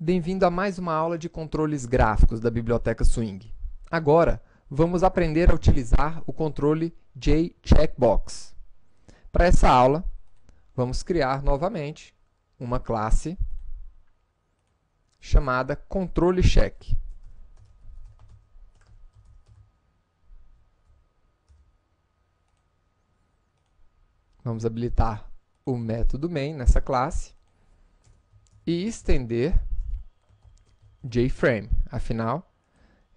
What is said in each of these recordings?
Bem-vindo a mais uma aula de controles gráficos da Biblioteca Swing. Agora, vamos aprender a utilizar o controle JCheckBox. Para essa aula, vamos criar novamente uma classe chamada ControleCheck. Vamos habilitar o método main nessa classe e estender JFrame. Afinal,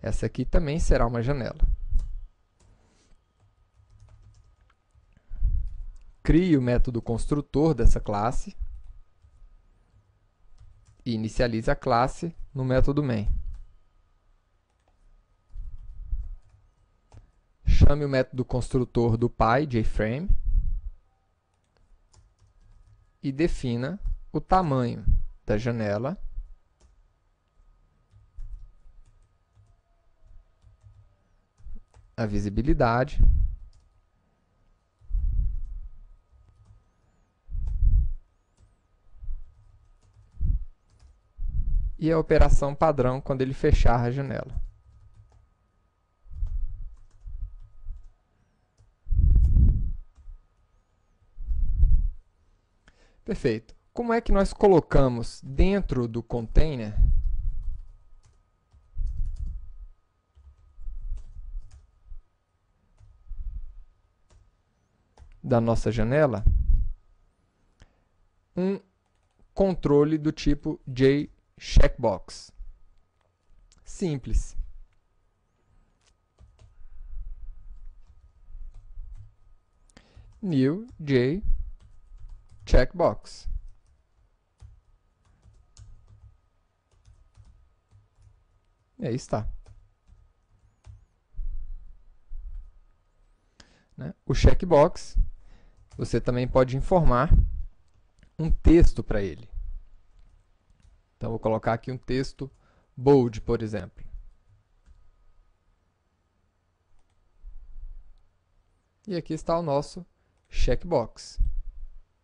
essa aqui também será uma janela. Crie o método construtor dessa classe e inicialize a classe no método main. Chame o método construtor do Pi, JFrame, e defina o tamanho da janela a visibilidade e a operação padrão quando ele fechar a janela. Perfeito. Como é que nós colocamos dentro do container da nossa janela um controle do tipo JCheckBox? Simples. New JCheckBox. E aí está. O checkbox, você também pode informar um texto para ele. Então, vou colocar aqui um texto bold, por exemplo. E aqui está o nosso checkbox,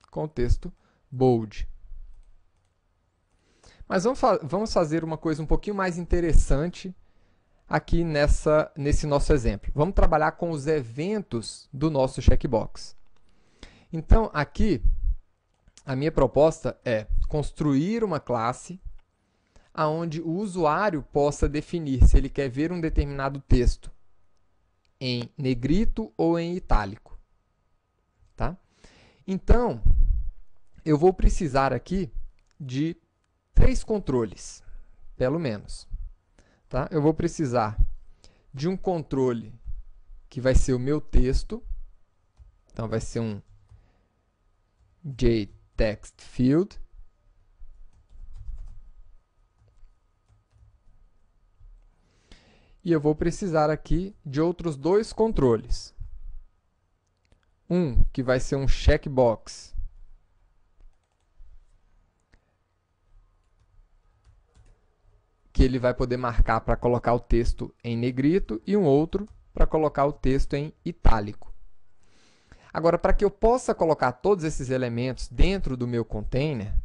com o texto bold. Mas vamos fazer uma coisa um pouquinho mais interessante aqui nesse nosso exemplo. Vamos trabalhar com os eventos do nosso checkbox. Então, aqui, a minha proposta é construir uma classe onde o usuário possa definir se ele quer ver um determinado texto em negrito ou em itálico. Tá? Então, eu vou precisar aqui de 3 controles, pelo menos. Tá? Eu vou precisar de um controle que vai ser o meu texto. Então, vai ser um JTextField. E eu vou precisar aqui de outros 2 controles. Um que vai ser um checkbox, que ele vai poder marcar para colocar o texto em negrito, e um outro para colocar o texto em itálico. Agora, para que eu possa colocar todos esses elementos dentro do meu container,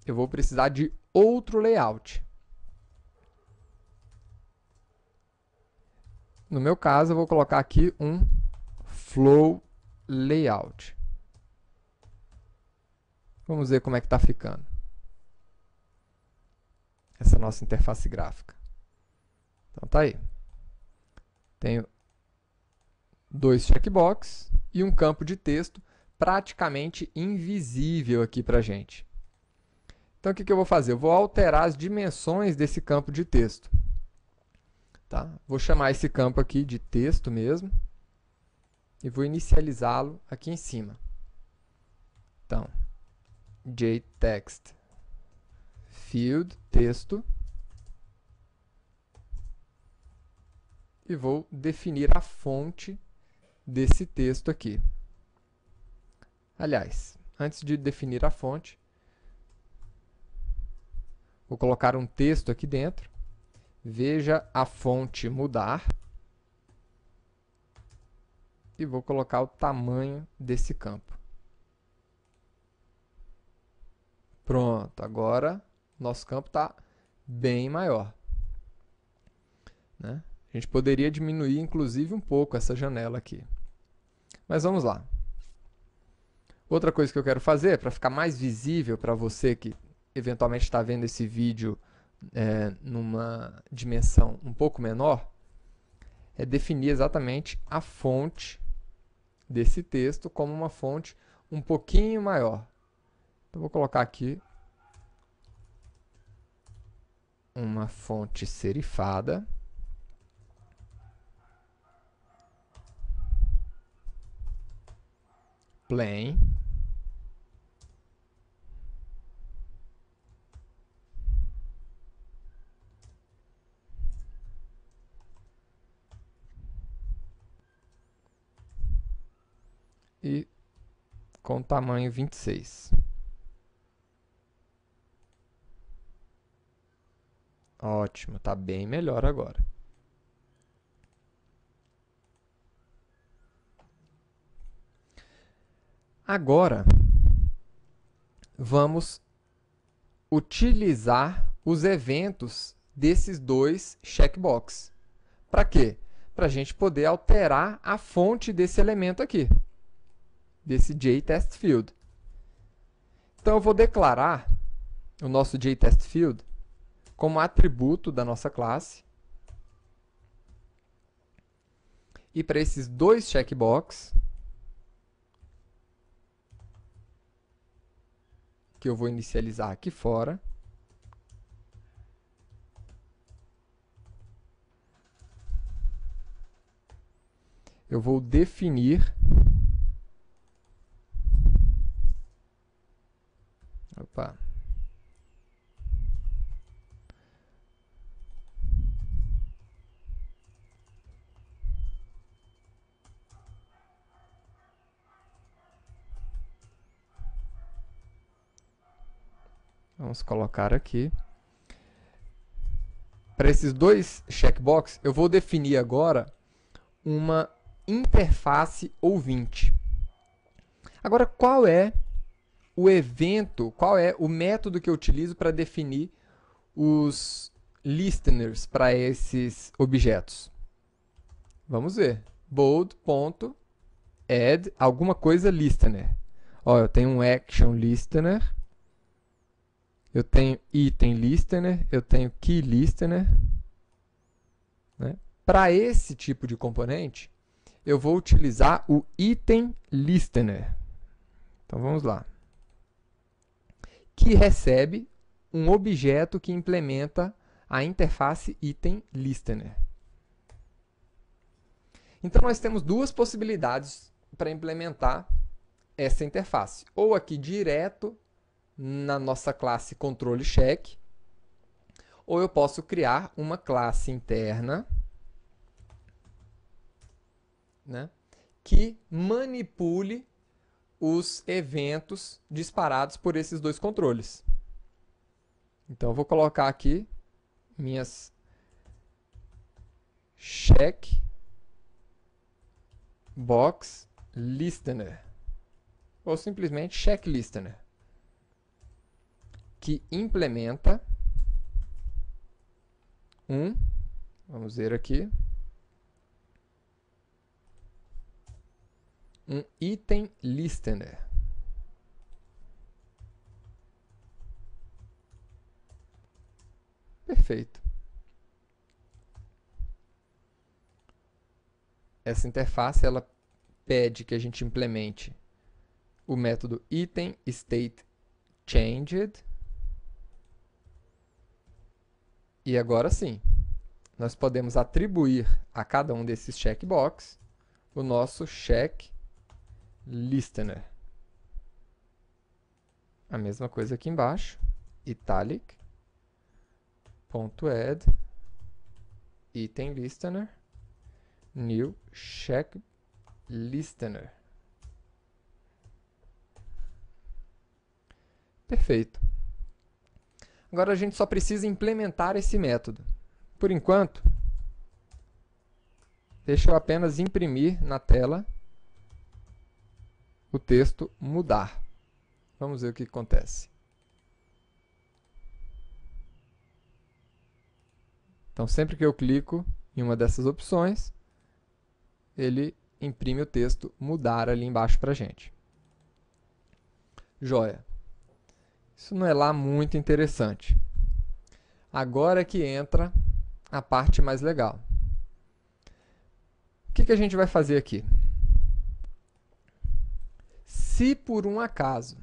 eu vou precisar de outro layout. No meu caso, eu vou colocar aqui um flow layout. Vamos ver como é que está ficando essa nossa interface gráfica. Então, tá aí. Tenho 2 checkbox e um campo de texto praticamente invisível aqui para a gente. Então, o que eu vou fazer? Eu vou alterar as dimensões desse campo de texto. Tá? Vou chamar esse campo aqui de texto mesmo e vou inicializá-lo aqui em cima. Então, JTextField, texto, e vou definir a fonte desse texto aqui. Aliás, antes de definir a fonte, vou colocar um texto aqui dentro. Veja a fonte mudar. E vou colocar o tamanho desse campo. Pronto, agora nosso campo está bem maior, né? A gente poderia diminuir, inclusive, um pouco essa janela aqui. Mas vamos lá. Outra coisa que eu quero fazer, para ficar mais visível para você que eventualmente está vendo esse vídeo numa dimensão um pouco menor, é definir exatamente a fonte desse texto como uma fonte um pouquinho maior. Então, vou colocar aqui uma fonte serifada. Plain. E com tamanho 26. Ótimo, está bem melhor agora. Agora, vamos utilizar os eventos desses dois checkbox. Para quê? Para a gente poder alterar a fonte desse elemento aqui, desse JTestField. Então, eu vou declarar o nosso JTestField como atributo da nossa classe. E para esses dois checkbox, que eu vou inicializar aqui fora, eu vou definir vamos colocar aqui. Para esses dois checkbox, eu vou definir agora uma interface ouvinte. Agora, qual é o evento, qual é o método que eu utilizo para definir os listeners para esses objetos? Vamos ver. Bold.add alguma coisa listener. Ó, eu tenho um action listener, eu tenho item listener, eu tenho key listener. Né? Para esse tipo de componente, eu vou utilizar o item listener. Então vamos lá. Que recebe um objeto que implementa a interface item listener. Então nós temos duas possibilidades para implementar essa interface. Ou aqui direto na nossa classe controle check, ou eu posso criar uma classe interna, né, que manipule os eventos disparados por esses dois controles. Então, eu vou colocar aqui minhas check box listener, ou simplesmente check listener, que implementa vamos ver aqui, um item listener. Perfeito. Essa interface ela pede que a gente implemente o método item state changed. E agora sim, nós podemos atribuir a cada um desses checkbox o nosso check listener. A mesma coisa aqui embaixo, italic, .add, item listener, new check listener. Perfeito. Agora a gente só precisa implementar esse método. Por enquanto, deixa eu apenas imprimir na tela o texto mudar. Vamos ver o que acontece. Então, sempre que eu clico em uma dessas opções, ele imprime o texto mudar ali embaixo para a gente. Joia. Isso não é lá muito interessante. Agora é que entra a parte mais legal. O que a gente vai fazer aqui? Se por um acaso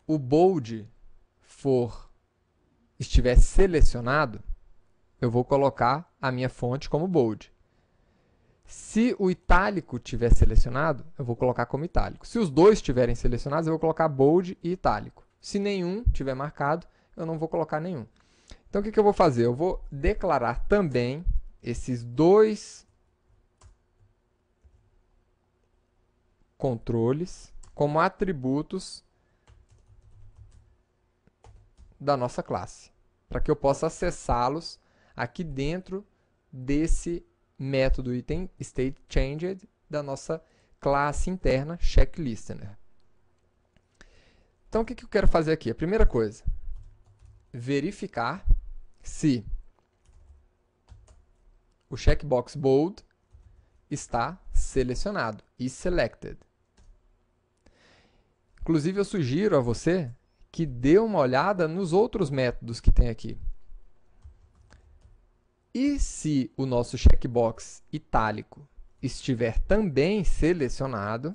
o bold estiver selecionado, eu vou colocar a minha fonte como bold. Se o itálico estiver selecionado, eu vou colocar como itálico. Se os dois estiverem selecionados, eu vou colocar bold e itálico. Se nenhum estiver marcado, eu não vou colocar nenhum. Então, o que eu vou fazer? Eu vou declarar também esses dois controles como atributos da nossa classe, para que eu possa acessá-los aqui dentro desse método item stateChanged da nossa classe interna checkListener. Então, o que eu quero fazer aqui? A primeira coisa, verificar se o checkbox bold está selecionado e selected. Inclusive, eu sugiro a você que dê uma olhada nos outros métodos que tem aqui. E se o nosso checkbox itálico estiver também selecionado,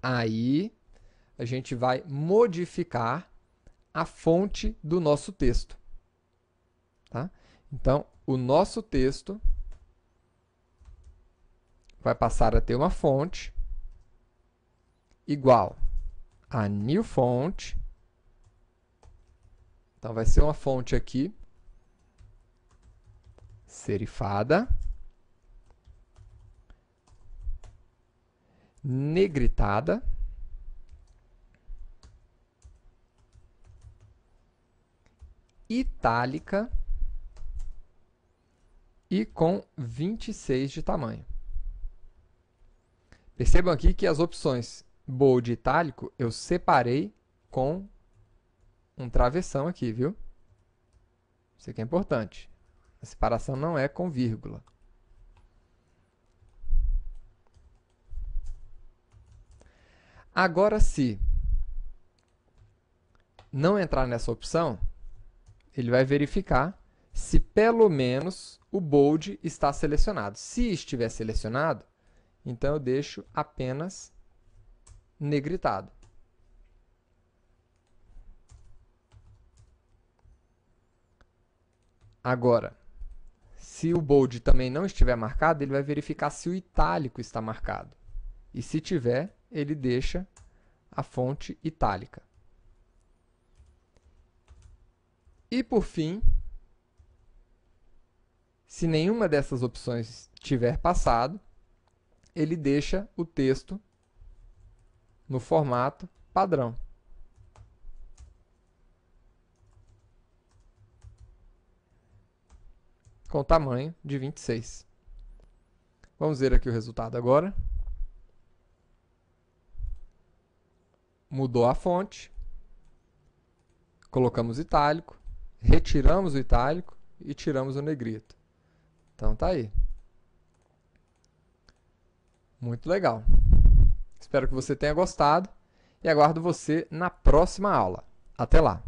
aí a gente vai modificar a fonte do nosso texto. Tá? Então, o nosso texto vai passar a ter uma fonte igual a new font. Então, vai ser uma fonte aqui, serifada, negritada, itálica e com 26 de tamanho. Percebam aqui que as opções bold e itálico eu separei com um travessão aqui, viu? Isso aqui é importante. A separação não é com vírgula. Agora, se não entrar nessa opção, ele vai verificar se pelo menos o bold está selecionado. Se estiver selecionado, então eu deixo apenas negritado. Agora, se o bold também não estiver marcado, ele vai verificar se o itálico está marcado. E se tiver, ele deixa a fonte itálica. E, por fim, se nenhuma dessas opções tiver passado, ele deixa o texto no formato padrão. Com tamanho de 26. Vamos ver aqui o resultado agora. Mudou a fonte. Colocamos itálico. Retiramos o itálico e tiramos o negrito. Então, tá aí. Muito legal. Espero que você tenha gostado e aguardo você na próxima aula. Até lá!